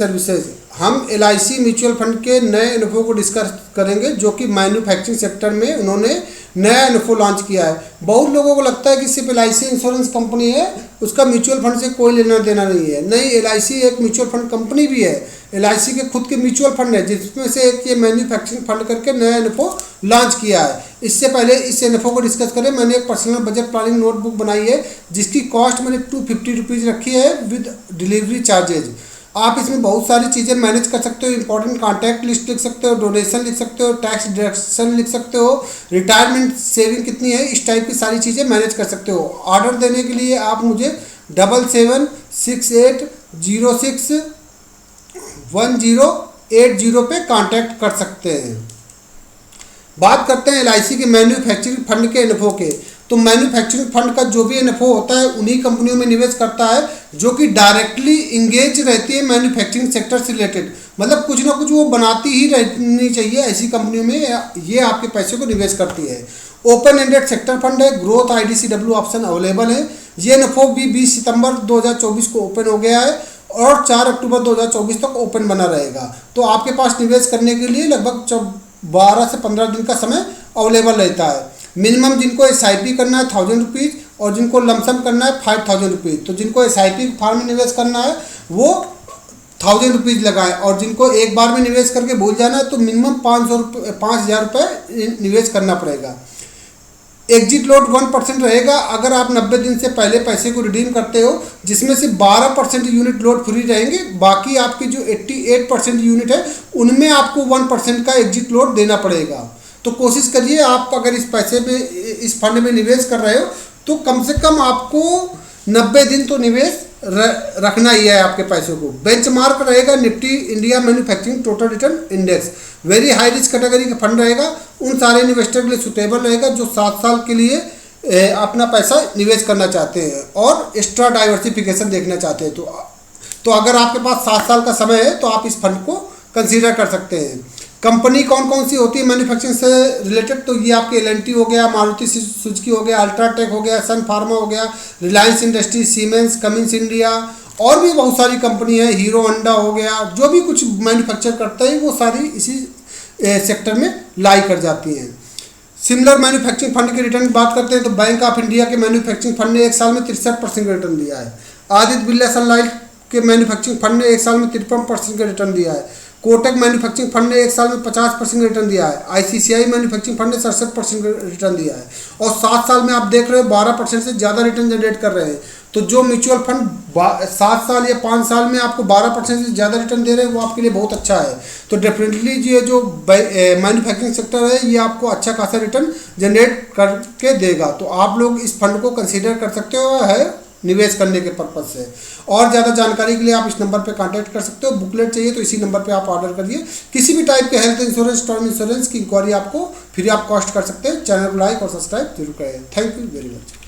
Services. हम LIC mutual fund के नए इन्फो को डिस्कस करेंगे जो कि मैन्युफैक्चरिंग सेक्टर में उन्होंने नया इन्फो लॉन्च किया है। बहुत लोगों को लगता है कि सिर्फ LIC इंश्योरेंस कंपनी है, उसका म्यूचुअल फंड से कोई लेना देना नहीं है। नहीं, LIC एक म्यूचुअल फंड कंपनी भी है। LIC के खुद के म्यूचुअल फंड है जिसमें से एक ये मैन्युफैक्चरिंग फंड करके नया इन्फो लॉन्च किया है। इससे पहले इस इन्फो को डिस्कस करें, मैंने एक पर्सनल बजट प्लानिंग नोटबुक बनाई है जिसकी कॉस्ट मैंने 250 रुपीज़ रखी है विद डिलीवरी चार्जेज। आप इसमें बहुत सारी चीज़ें मैनेज कर सकते हो। इंपॉर्टेंट कॉन्टैक्ट लिस्ट लिख सकते हो, डोनेशन लिख सकते हो, टैक्स डिडक्शन लिख सकते हो, रिटायरमेंट सेविंग कितनी है, इस टाइप की सारी चीज़ें मैनेज कर सकते हो। ऑर्डर देने के लिए आप मुझे 7768061080 पे कांटेक्ट कर सकते हैं। बात करते हैं LIC के मैन्युफैक्चरिंग फंड के इन्फो के। तो मैन्युफैक्चरिंग फंड का जो भी इन्फो होता है उन्हीं कंपनियों में निवेश करता है जो कि डायरेक्टली इंगेज रहती है मैन्युफैक्चरिंग सेक्टर से रिलेटेड। मतलब कुछ ना कुछ वो बनाती ही रहनी चाहिए, ऐसी कंपनियों में ये आपके पैसे को निवेश करती है। ओपन एंडेड सेक्टर फंड है, ग्रोथ IDCW ऑप्शन अवेलेबल है। ये इन्फो भी 20 सितंबर 2024 को ओपन हो गया है और 4 अक्टूबर 2024 तक ओपन बना रहेगा। तो आपके पास निवेश करने के लिए लगभग 12 से 15 दिन का समय अवेलेबल रहता है। मिनिमम जिनको SIP करना है 1000 रुपीज़ और जिनको लमसम करना है 5000 रुपीज़। तो जिनको SIP फॉर्म में निवेश करना है वो 1000 रुपीज़ लगाए और जिनको एक बार में निवेश करके भूल जाना है तो मिनिमम 5000 रुपये निवेश करना पड़ेगा। एग्जिट लोड 1% रहेगा अगर आप 90 दिन से पहले पैसे को रिडीम करते हो, जिसमें से 12% यूनिट लोड फ्री रहेंगे। बाकी आपके जो 88% यूनिट है उनमें आपको 1% का एग्जिट लोड देना पड़ेगा। तो कोशिश करिए, आप अगर इस पैसे में इस फंड में निवेश कर रहे हो तो कम से कम आपको 90 दिन तो निवेश रखना ही है आपके पैसों को। बेंचमार्क रहेगा Nifty India manufacturing total return index. Very high risk category का फंड रहेगा, उन सारे इन्वेस्टर के लिए सुटेबल रहेगा जो 7 साल के लिए अपना पैसा निवेश करना चाहते हैं और एक्स्ट्रा डाइवर्सिफिकेशन देखना चाहते हैं। तो अगर आपके पास 7 साल का समय है तो आप इस फंड को कंसीडर कर सकते हैं। कंपनी कौन कौन सी होती है मैन्युफैक्चरिंग से रिलेटेड? तो ये आपके L&T हो गया, मारुति सुजुकी हो गया, अल्ट्राटेक हो गया, सन फार्मा हो गया, Reliance industry, siemens, Cummins India और भी बहुत सारी कंपनी है, हीरो होंडा हो गया। जो भी कुछ मैन्युफैक्चर करता है वो सारी इसी सेक्टर में लाई कर जाती हैं। सिमिलर मैन्युफैक्चरिंग फंड के रिटर्न की बात करते हैं तो बैंक ऑफ इंडिया के मैन्युफैक्चरिंग फंड ने एक साल में 63% का रिटर्न दिया है। आदित्य बिरला सनलाइट के मैन्युफैक्चरिंग फंड ने एक साल में 53% का रिटर्न दिया है। कोटक मैन्युफैक्चरिंग फंड ने एक साल में 50% रिटर्न दिया है। ICICI मैन्युफैक्चरिंग फंड ने 67% रिटर्न दिया है और 7 साल में आप देख रहे हो 12% से ज़्यादा रिटर्न जनरेट कर रहे हैं। तो जो म्यूचुअल फंड 7 साल या 5 साल में आपको 12% से ज़्यादा रिटर्न दे रहे हैं वो आपके लिए बहुत अच्छा है। तो डेफिनेटली ये जो मैन्युफैक्चरिंग सेक्टर है ये आपको अच्छा खासा रिटर्न जनरेट करके देगा। तो आप लोग इस फंड को कंसिडर कर सकते हो है निवेश करने के पर्पज से। और ज़्यादा जानकारी के लिए आप इस नंबर पे कांटेक्ट कर सकते हो। बुकलेट चाहिए तो इसी नंबर पे आप ऑर्डर करिए। किसी भी टाइप के हेल्थ इंश्योरेंस, टर्म इंश्योरेंस की इंक्वायरी आपको फ्री ऑफ कॉस्ट कर सकते हैं। चैनल को लाइक और सब्सक्राइब जरूर करें। Thank you very much.